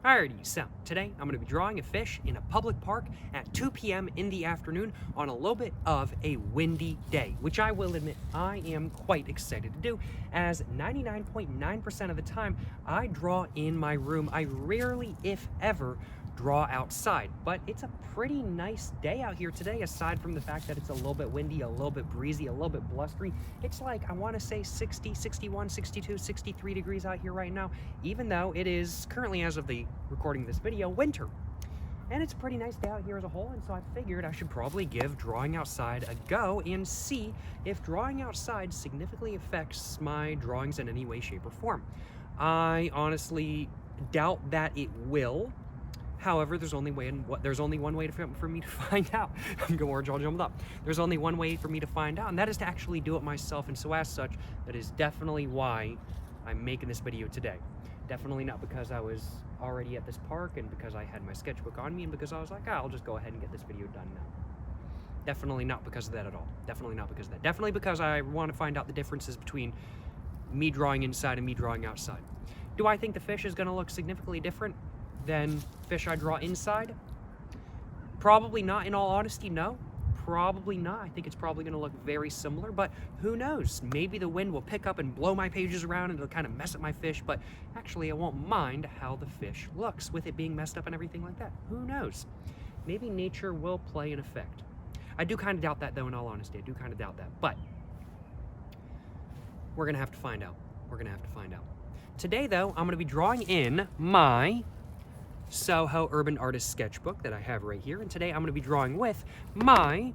Alrighty, so today I'm going to be drawing a fish in a public park at 2 p.m. in the afternoon on a little bit of a windy day, which I will admit I am quite excited to do, as 99.9% of the time I draw in my room. I rarely, if ever, draw outside, but it's a pretty nice day out here today, aside from the fact that it's a little bit windy, a little bit breezy, a little bit blustery. It's like, I want to say 60, 61, 62, 63 degrees out here right now, even though it is currently, as of the recording this video, winter. And it's a pretty nice day out here as a whole, and so I figured I should probably give drawing outside a go and see if drawing outside significantly affects my drawings in any way, shape, or form. I honestly doubt that it will. However, there's only one way for me to find out. I'm going orange all jumbled up. There's only one way for me to find out, and that is to actually do it myself. And so as such, that is definitely why I'm making this video today. Definitely not because I was already at this park and because I had my sketchbook on me and because I was like, I'll just go ahead and get this video done now. Definitely not because of that at all. Definitely not because of that. Definitely because I want to find out the differences between me drawing inside and me drawing outside. Do I think the fish is going to look significantly different than fish I draw inside? Probably not, in all honesty, no. Probably not. I think it's probably going to look very similar, but who knows? Maybe the wind will pick up and blow my pages around and it'll kind of mess up my fish, but actually I won't mind how the fish looks with it being messed up and everything like that. Who knows? Maybe nature will play an effect. I do kind of doubt that, though, in all honesty. I do kind of doubt that, but we're going to have to find out. We're going to have to find out. Today, though, I'm going to be drawing in my SOHO Urban Artist Sketchbook that I have right here, and today I'm going to be drawing with my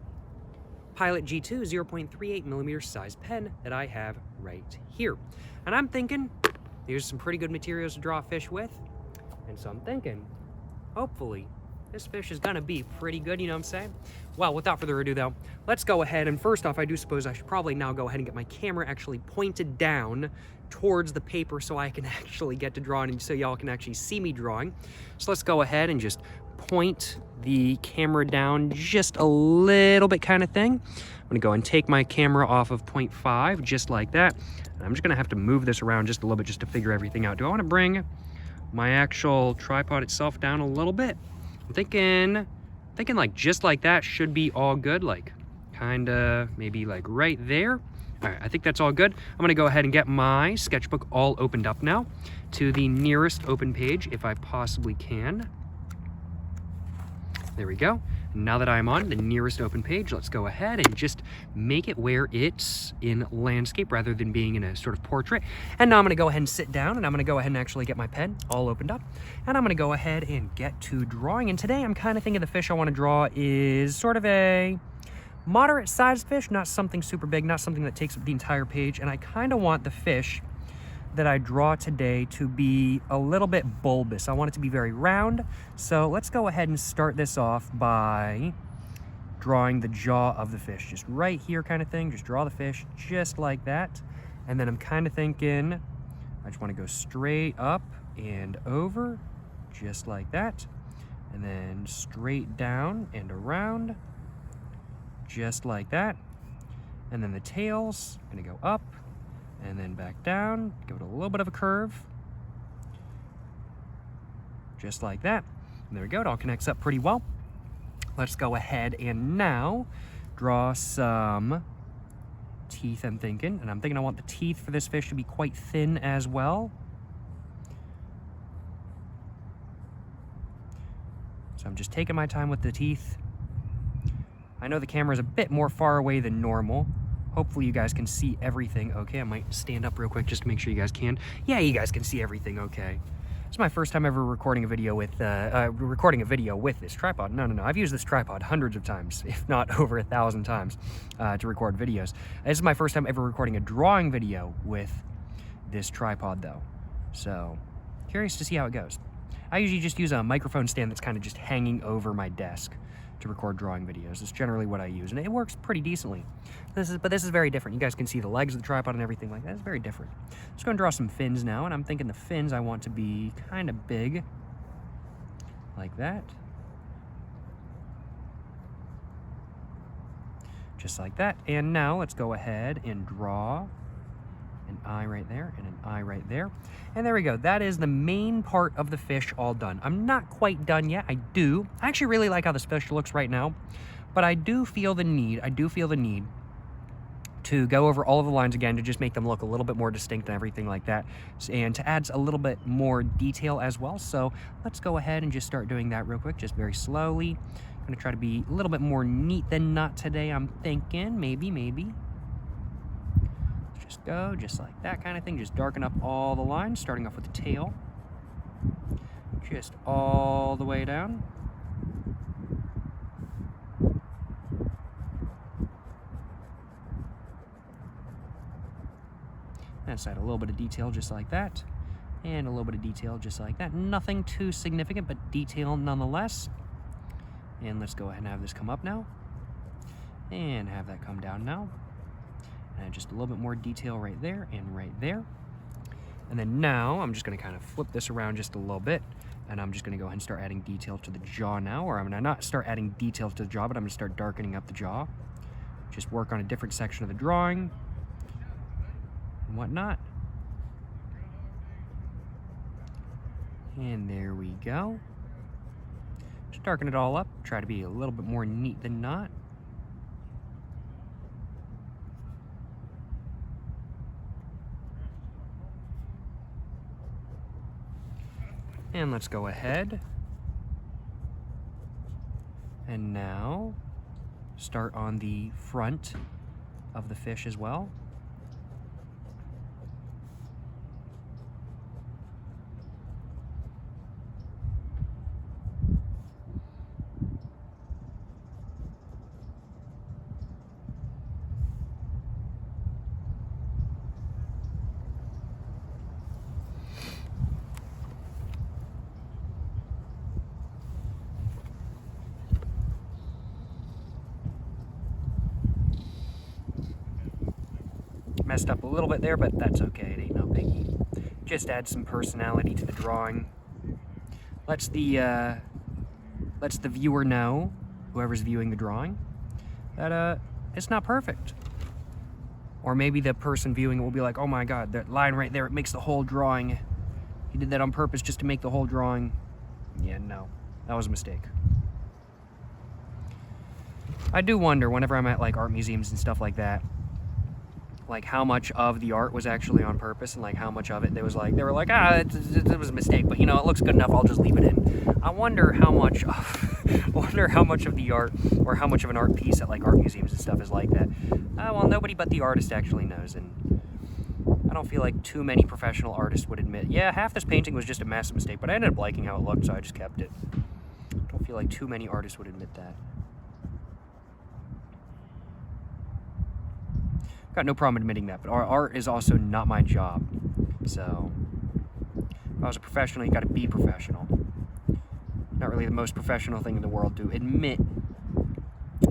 Pilot G2 0.38 millimeter size pen that I have right here. And I'm thinking there's some pretty good materials to draw a fish with, and so I'm thinking hopefully this fish is gonna be pretty good, you know what I'm saying? Well, without further ado though, let's go ahead, and first off, I do suppose I should probably now go ahead and get my camera actually pointed down towards the paper so I can actually get to drawing and so y'all can actually see me drawing. So let's go ahead and just point the camera down just a little bit kind of thing. I'm gonna go and take my camera off of 0.5 just like that. And I'm just gonna have to move this around just a little bit just to figure everything out. Do I wanna bring my actual tripod itself down a little bit? I'm thinking like just like that should be all good, like kinda maybe like right there. All right, I think that's all good. I'm gonna go ahead and get my sketchbook all opened up now to the nearest open page if I possibly can. There we go. Now that I'm on the nearest open page, let's go ahead and just make it where it's in landscape rather than being in a sort of portrait. And now I'm gonna go ahead and sit down and I'm gonna go ahead and actually get my pen all opened up. And I'm gonna go ahead and get to drawing. And today I'm kind of thinking the fish I wanna draw is sort of a moderate sized fish, not something super big, not something that takes up the entire page. And I kind of want the fish that I draw today to be a little bit bulbous. I want it to be very round. So let's go ahead and start this off by drawing the jaw of the fish. Just right here kind of thing. Just draw the fish just like that. And then I'm kind of thinking, I just want to go straight up and over, just like that. And then straight down and around, just like that. And then the tail's gonna go up and then back down, give it a little bit of a curve, just like that. And there we go, it all connects up pretty well. Let's go ahead and now draw some teeth, I'm thinking. And I'm thinking I want the teeth for this fish to be quite thin as well. So I'm just taking my time with the teeth. I know the camera's a bit more far away than normal. Hopefully you guys can see everything okay. I might stand up real quick just to make sure you guys can. Yeah, you guys can see everything okay. It's my first time ever recording a video with this tripod. No. I've used this tripod hundreds of times, if not over 1,000 times, to record videos. This is my first time ever recording a drawing video with this tripod though. So, curious to see how it goes. I usually just use a microphone stand that's kind of just hanging over my desk to record drawing videos. It's generally what I use, and it works pretty decently. But this is very different. You guys can see the legs of the tripod and everything like that. It's very different. Just going to draw some fins now, and I'm thinking the fins I want to be kind of big, like that. Just like that. And now let's go ahead and draw an eye right there, and an eye right there. And there we go. That is the main part of the fish all done. I'm not quite done yet. I actually really like how this fish looks right now, but I do feel the need to go over all of the lines again to just make them look a little bit more distinct and everything like that, and to add a little bit more detail as well. So let's go ahead and just start doing that real quick, just very slowly. I'm gonna try to be a little bit more neat than not today, I'm thinking. Maybe. Let's just go just like that kind of thing. Just darken up all the lines, starting off with the tail. Just all the way down. Let's add a little bit of detail just like that, and a little bit of detail just like that. Nothing too significant, but detail nonetheless. And let's go ahead and have this come up now, and have that come down now. And just a little bit more detail right there and right there. And then now I'm just gonna kind of flip this around just a little bit, and I'm just gonna go ahead and start adding detail to the jaw now, or I'm gonna not start adding detail to the jaw, but I'm gonna start darkening up the jaw. Just work on a different section of the drawing and whatnot. And there we go. Just darken it all up. Try to be a little bit more neat than not. And let's go ahead and now start on the front of the fish as well. Messed up a little bit there, but that's okay. It ain't no biggie. Just add some personality to the drawing. Lets the viewer know, whoever's viewing the drawing, that it's not perfect. Or maybe the person viewing it will be like, oh my god, that line right there, it makes the whole drawing. He did that on purpose just to make the whole drawing. Yeah, no, that was a mistake. I do wonder whenever I'm at like art museums and stuff like that, like how much of the art was actually on purpose, and like how much of it they were like, it was a mistake, but you know, it looks good enough, I'll just leave it in. I wonder how much of the art, or how much of an art piece at like art museums and stuff is like that. Well, nobody but the artist actually knows, and I don't feel like too many professional artists would admit, yeah, half this painting was just a massive mistake, but I ended up liking how it looked, so I just kept it. I don't feel like too many artists would admit that. Got no problem admitting that, but our art is also not my job. So if I was a professional, you gotta be professional. Not really the most professional thing in the world to admit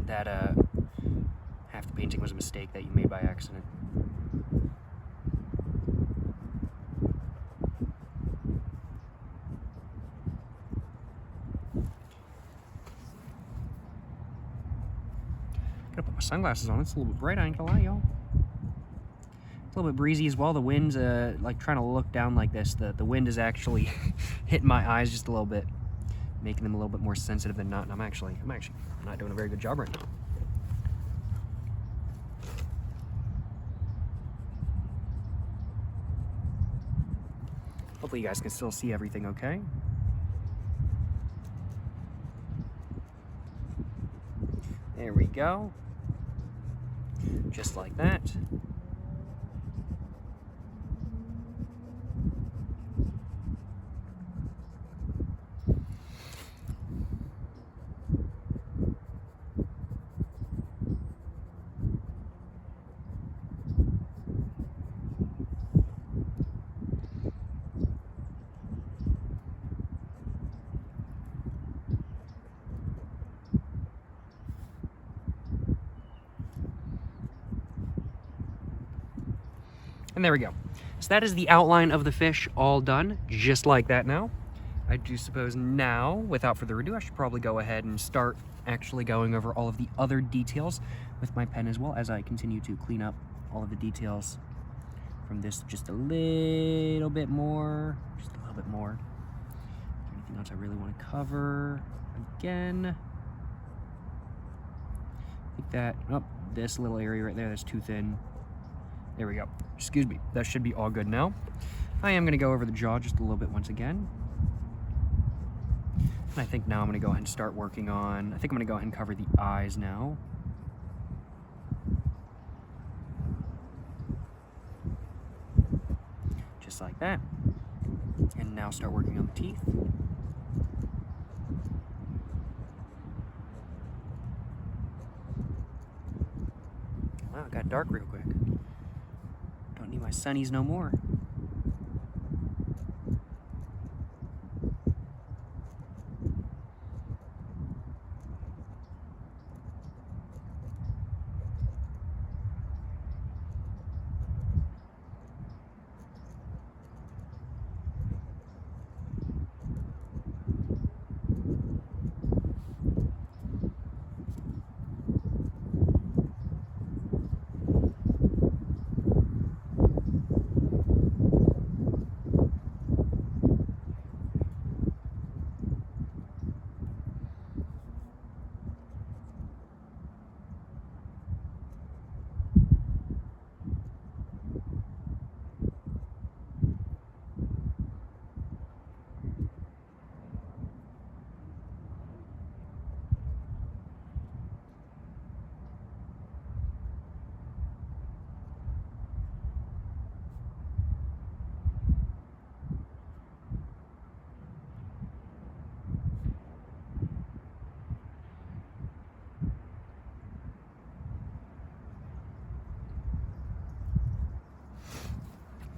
that half the painting was a mistake that you made by accident. Gotta put my sunglasses on. It's a little bit bright, I ain't gonna lie, y'all. A little bit breezy as well. The wind's like trying to look down like this. The wind is actually hitting my eyes just a little bit, making them a little bit more sensitive than not. And I'm actually not doing a very good job right now. Hopefully you guys can still see everything okay. There we go. Just like that. And there we go. So that is the outline of the fish all done, just like that now. I do suppose now, without further ado, I should probably go ahead and start actually going over all of the other details with my pen as well, as I continue to clean up all of the details from this just a little bit more. Just a little bit more. Anything else I really want to cover? Again. I think that, oh, this little area right there, that's too thin. There we go. Excuse me. That should be all good now. I am going to go over the jaw just a little bit once again. And I think now I'm going to go ahead and start working on, I think I'm going to go ahead and cover the eyes now. Just like that. And now start working on the teeth. Wow, it got dark real quick. Don't need my sunnies no more.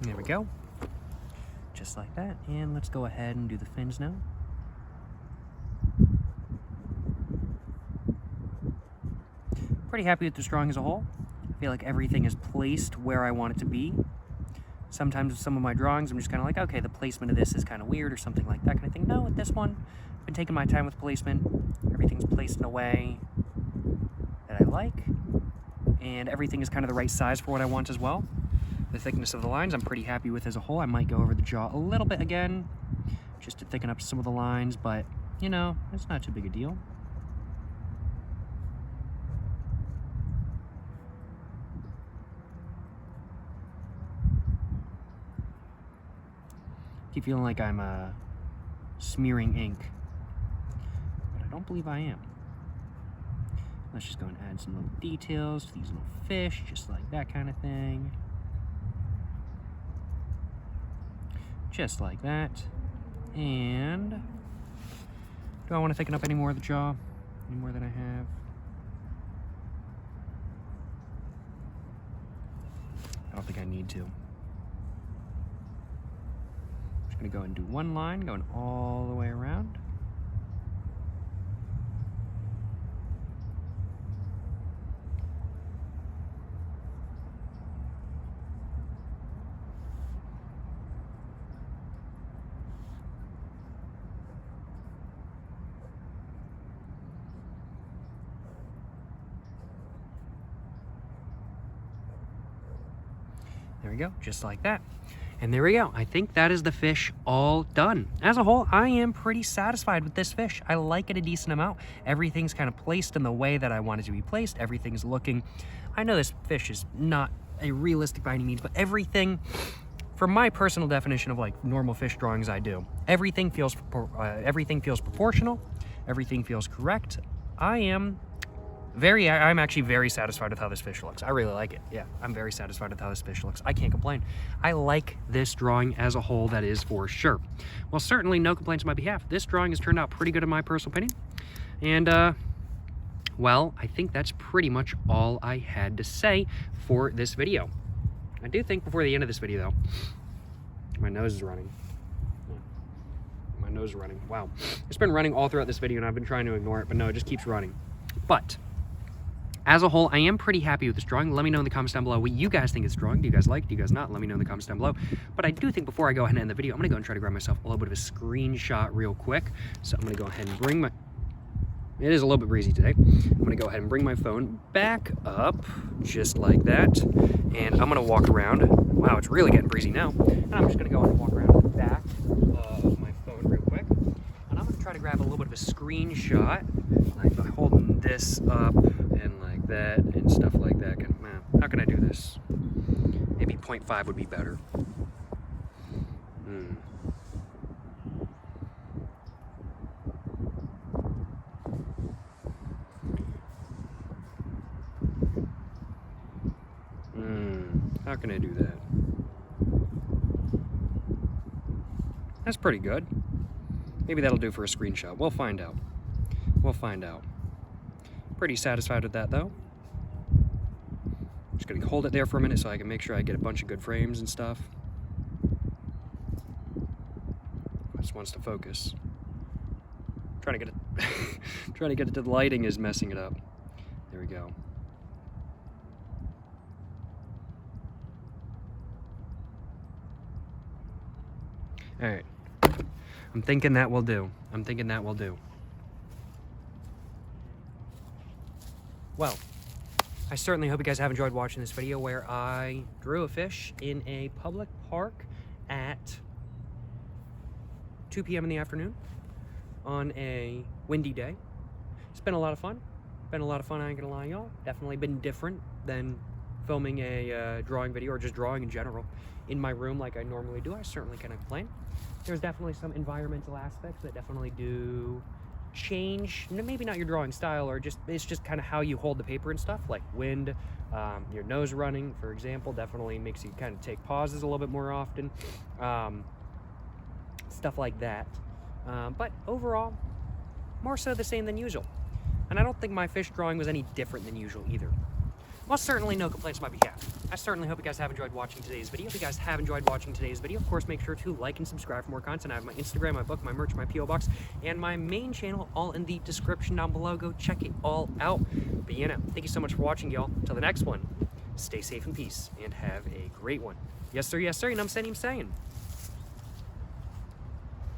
There we go. Just like that. And let's go ahead and do the fins now. Pretty happy with this drawing as a whole. I feel like everything is placed where I want it to be. Sometimes with some of my drawings, I'm just kind of like, okay, the placement of this is kind of weird or something like that kind of thing. No, with this one, I've been taking my time with placement. Everything's placed in a way that I like. And everything is kind of the right size for what I want as well. The thickness of the lines I'm pretty happy with as a whole. I might go over the jaw a little bit again, just to thicken up some of the lines, but, you know, it's not too big a deal. Keep feeling like I'm smearing ink, but I don't believe I am. Let's just go and add some little details to these little fish, just like that kind of thing. Just like that. And do I want to thicken up any more of the jaw? Any more than I have? I don't think I need to. I'm just going to go and do one line going all the way around. There we go, just like that. And there we go. I think that is the fish all done. As a whole, I am pretty satisfied with this fish. I like it a decent amount. Everything's kind of placed in the way that I want it to be placed. Everything's looking, I know this fish is not a realistic by any means, but everything, from my personal definition of like normal fish drawings I do, everything feels proportional. Everything feels correct. I'm actually very satisfied with how this fish looks. I really like it. Yeah, I'm very satisfied with how this fish looks. I can't complain. I like this drawing as a whole, that is for sure. Well, certainly no complaints on my behalf. This drawing has turned out pretty good in my personal opinion. And, well, I think that's pretty much all I had to say for this video. I do think before the end of this video, though, my nose is running. My nose is running. Wow. It's been running all throughout this video, and I've been trying to ignore it, but no, it just keeps running. But as a whole, I am pretty happy with this drawing. Let me know in the comments down below what you guys think of this drawing. Do you guys like? Do you guys not? Let me know in the comments down below. But I do think before I go ahead and end the video, I'm going to go and try to grab myself a little bit of a screenshot real quick. So I'm going to go ahead and bring my... It is a little bit breezy today. I'm gonna go ahead and bring my phone back up, just like that. And I'm gonna walk around. Wow, it's really getting breezy now. And I'm just gonna go ahead and walk around the back of my phone real quick. And I'm gonna try to grab a little bit of a screenshot, like by holding this up and like that and stuff like that. How can I do this? Maybe 0.5 would be better. How can I do that? That's pretty good. Maybe that'll do for a screenshot. We'll find out. We'll find out. Pretty satisfied with that though. Just gonna hold it there for a minute so I can make sure I get a bunch of good frames and stuff. Just wants to focus. Trying to get it trying to get it to the lighting is messing it up. There we go. All right, I'm thinking that will do. I'm thinking that will do. Well, I certainly hope you guys have enjoyed watching this video where I drew a fish in a public park at 2 p.m. in the afternoon on a windy day. It's been a lot of fun. I ain't gonna lie, y'all. Definitely been different than filming a drawing video or just drawing in general in my room like I normally do. I certainly can't complain. There's definitely some environmental aspects that definitely do change, maybe not your drawing style, or it's just kind of how you hold the paper and stuff, like wind, your nose running, for example, definitely makes you kind of take pauses a little bit more often, stuff like that. But overall, more so the same than usual. And I don't think my fish drawing was any different than usual either. Well, certainly no complaints on my behalf. I certainly hope you guys have enjoyed watching today's video. If you guys have enjoyed watching today's video, of course, make sure to like and subscribe for more content. I have my Instagram, my book, my merch, my P.O. box, and my main channel all in the description down below. Go check it all out. But thank you so much for watching, y'all. Till the next one, stay safe in peace and have a great one. Yes, sir, and I'm saying.